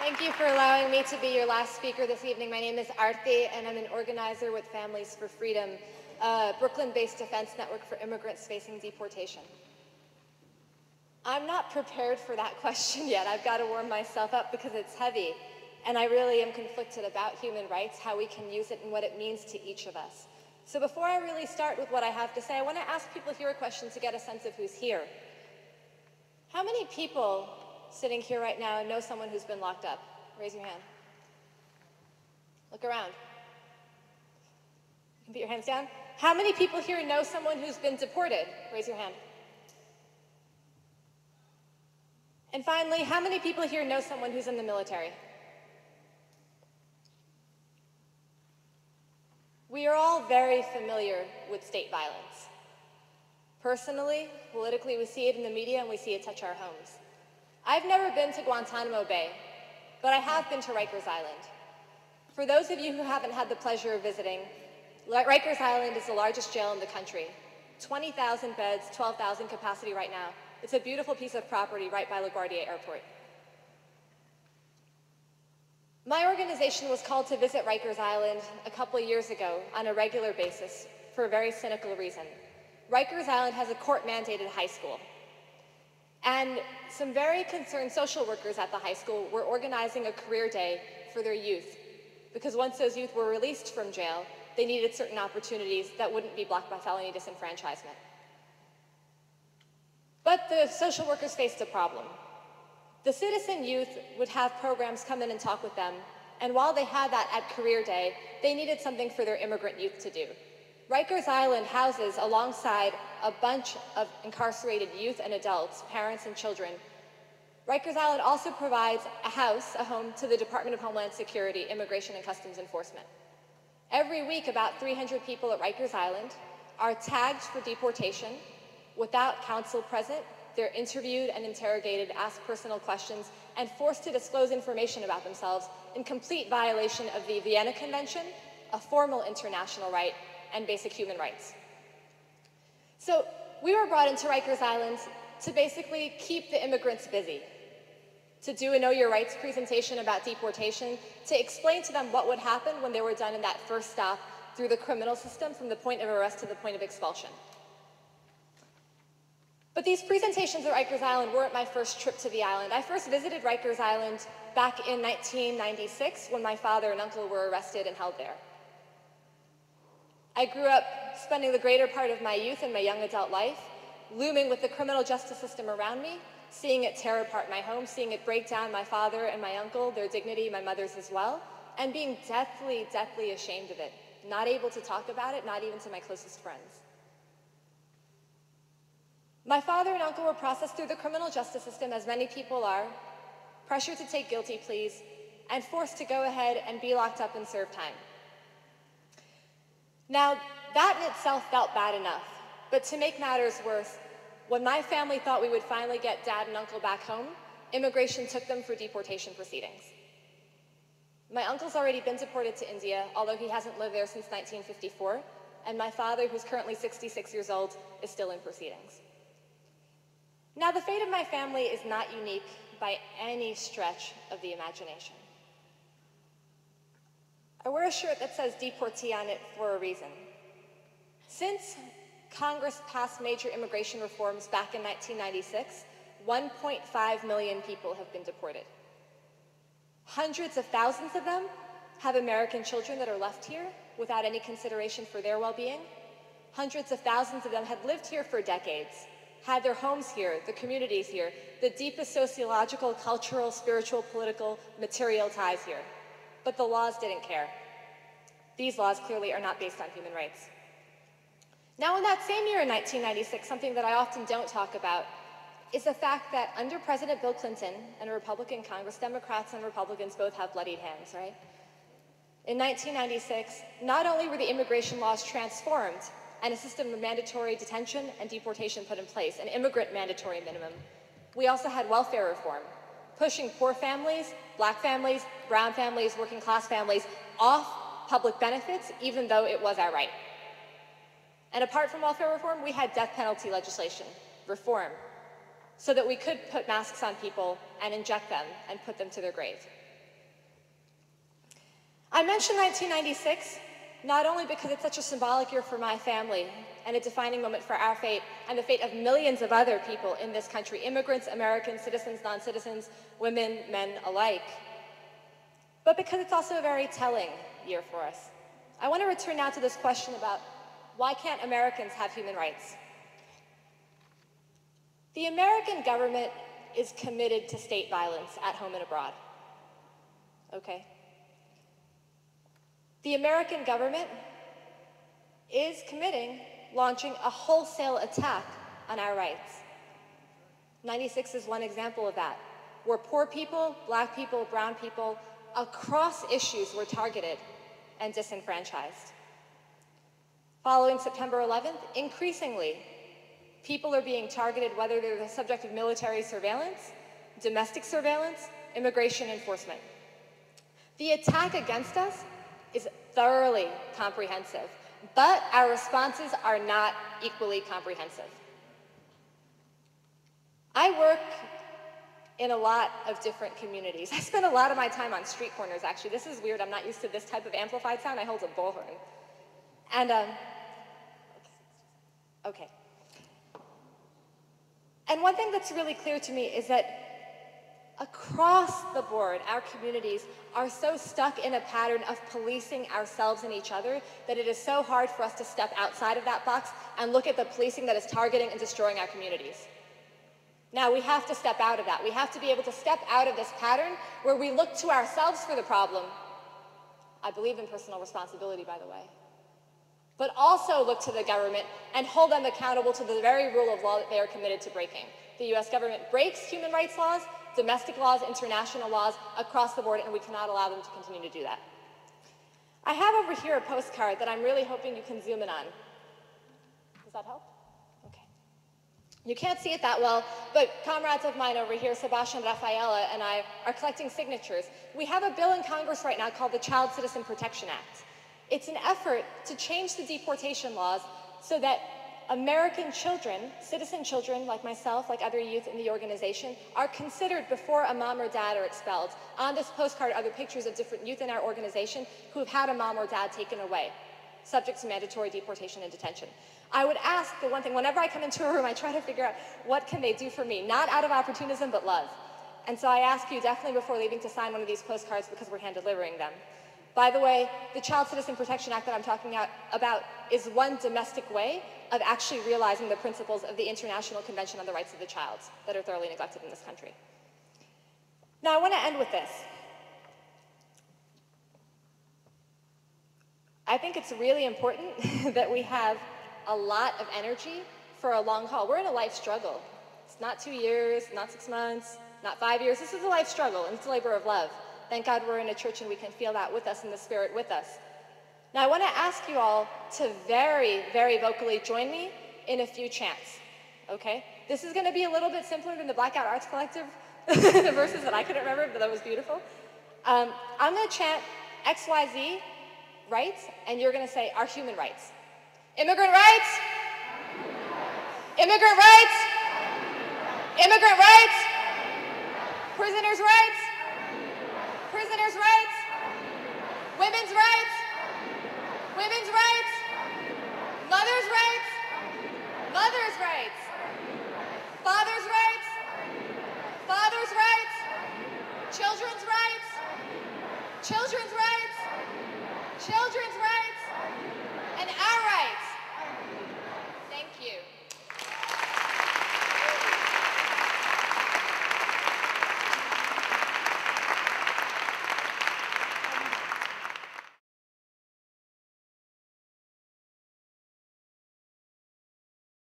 Thank you for allowing me to be your last speaker this evening. My name is Aarti, and I'm an organizer with Families for Freedom, a Brooklyn-based defense network for immigrants facing deportation. I'm not prepared for that question yet. I've got to warm myself up because it's heavy, and I really am conflicted about human rights, how we can use it, and what it means to each of us. So before I really start with what I have to say, I want to ask people here a question to get a sense of who's here. How many people sitting here right now know someone who's been locked up? Raise your hand. Look around. You can put your hands down. How many people here know someone who's been deported? Raise your hand. And finally, how many people here know someone who's in the military? We are all very familiar with state violence. Personally, politically, we see it in the media and we see it touch our homes. I've never been to Guantanamo Bay, but I have been to Rikers Island. For those of you who haven't had the pleasure of visiting, Rikers Island is the largest jail in the country. 20,000 beds, 12,000 capacity right now. It's a beautiful piece of property right by LaGuardia Airport. My organization was called to visit Rikers Island a couple of years ago on a regular basis for a very cynical reason. Rikers Island has a court-mandated high school. And some very concerned social workers at the high school were organizing a career day for their youth, because once those youth were released from jail, they needed certain opportunities that wouldn't be blocked by felony disenfranchisement. But the social workers faced a problem. The citizen youth would have programs come in and talk with them, and while they had that at career day, they needed something for their immigrant youth to do. Rikers Island houses, alongside a bunch of incarcerated youth and adults, parents and children. Rikers Island also provides a home to the Department of Homeland Security, Immigration and Customs Enforcement. Every week, about 300 people at Rikers Island are tagged for deportation without counsel present. They're interviewed and interrogated, asked personal questions, and forced to disclose information about themselves in complete violation of the Vienna Convention, a formal international right, and basic human rights. So we were brought into Rikers Island to basically keep the immigrants busy, to do a Know Your Rights presentation about deportation, to explain to them what would happen when they were done in that first stop through the criminal system from the point of arrest to the point of expulsion. But these presentations at Rikers Island weren't my first trip to the island. I first visited Rikers Island back in 1996 when my father and uncle were arrested and held there. I grew up spending the greater part of my youth and my young adult life looming with the criminal justice system around me, seeing it tear apart my home, seeing it break down my father and my uncle, their dignity, my mother's as well, and being deathly, deathly ashamed of it, not able to talk about it, not even to my closest friends. My father and uncle were processed through the criminal justice system, as many people are, pressured to take guilty pleas, and forced to go ahead and be locked up and serve time. Now, that in itself felt bad enough, but to make matters worse, when my family thought we would finally get Dad and Uncle back home, immigration took them for deportation proceedings. My uncle's already been deported to India, although he hasn't lived there since 1954, and my father, who's currently 66 years old, is still in proceedings. Now, the fate of my family is not unique by any stretch of the imagination. I wear a shirt that says deportee on it for a reason. Since Congress passed major immigration reforms back in 1996, 1.5 million people have been deported. Hundreds of thousands of them have American children that are left here without any consideration for their well-being. Hundreds of thousands of them had lived here for decades, had their homes here, the communities here, the deepest sociological, cultural, spiritual, political, material ties here. But the laws didn't care. These laws clearly are not based on human rights. Now, in that same year in 1996, something that I often don't talk about is the fact that under President Bill Clinton and a Republican Congress, Democrats and Republicans both have bloodied hands, right? In 1996, not only were the immigration laws transformed and a system of mandatory detention and deportation put in place, an immigrant mandatory minimum, we also had welfare reform, pushing poor families, black families, brown families, working class families off public benefits, even though it was our right. And apart from welfare reform, we had death penalty legislation reform, so that we could put masks on people and inject them and put them to their grave. I mentioned 1996 not only because it's such a symbolic year for my family and a defining moment for our fate and the fate of millions of other people in this country, immigrants, Americans, citizens, non-citizens, women, men alike, but because it's also a very telling year for us. I want to return now to this question about why can't Americans have human rights? The American government is committed to state violence at home and abroad. Okay? The American government is launching a wholesale attack on our rights. 96 is one example of that, where poor people, black people, brown people, across issues were targeted and disenfranchised. Following September 11th, increasingly, people are being targeted whether they're the subject of military surveillance, domestic surveillance, immigration enforcement. The attack against us is thoroughly comprehensive, but our responses are not equally comprehensive. I work in a lot of different communities. I spend a lot of my time on street corners, actually. This is weird. I'm not used to this type of amplified sound. I hold a bullhorn. And, okay. And one thing that's really clear to me is that across the board, our communities are so stuck in a pattern of policing ourselves and each other that it is so hard for us to step outside of that box and look at the policing that is targeting and destroying our communities. Now, we have to step out of that. We have to be able to step out of this pattern where we look to ourselves for the problem. I believe in personal responsibility, by the way. But also look to the government and hold them accountable to the very rule of law that they are committed to breaking. The US government breaks human rights laws, domestic laws, international laws across the board, and we cannot allow them to continue to do that. I have over here a postcard that I'm really hoping you can zoom in on. Does that help? Okay. You can't see it that well, but comrades of mine over here, Sebastian, Rafaela, and I are collecting signatures. We have a bill in Congress right now called the Child Citizen Protection Act. It's an effort to change the deportation laws so that American children, citizen children like myself, like other youth in the organization, are considered before a mom or dad are expelled. On this postcard are the pictures of different youth in our organization who have had a mom or dad taken away, subject to mandatory deportation and detention. I would ask the one thing, whenever I come into a room, I try to figure out what can they do for me, not out of opportunism, but love. And so I ask you definitely before leaving to sign one of these postcards because we're hand delivering them. By the way, the Child Citizen Protection Act that I'm talking about is one domestic way of actually realizing the principles of the International Convention on the Rights of the Child that are thoroughly neglected in this country. Now, I want to end with this. I think it's really important that we have a lot of energy for a long haul. We're in a life struggle. It's not 2 years, not 6 months, not 5 years. This is a life struggle, and it's a labor of love. Thank God we're in a church and we can feel that with us and the Spirit with us. Now, I want to ask you all to very, very vocally join me in a few chants, okay? This is going to be a little bit simpler than the Blackout Arts Collective, the verses that I couldn't remember, but that was beautiful. I'm going to chant XYZ rights, and you're going to say our human rights. Immigrant rights! Immigrant rights! Immigrant rights! Prisoners' rights! Prisoners' rights! Women's rights! Women's rights! Mothers' rights! Mothers' rights! Fathers' rights! Fathers' rights! Children's rights! Children's rights! Children's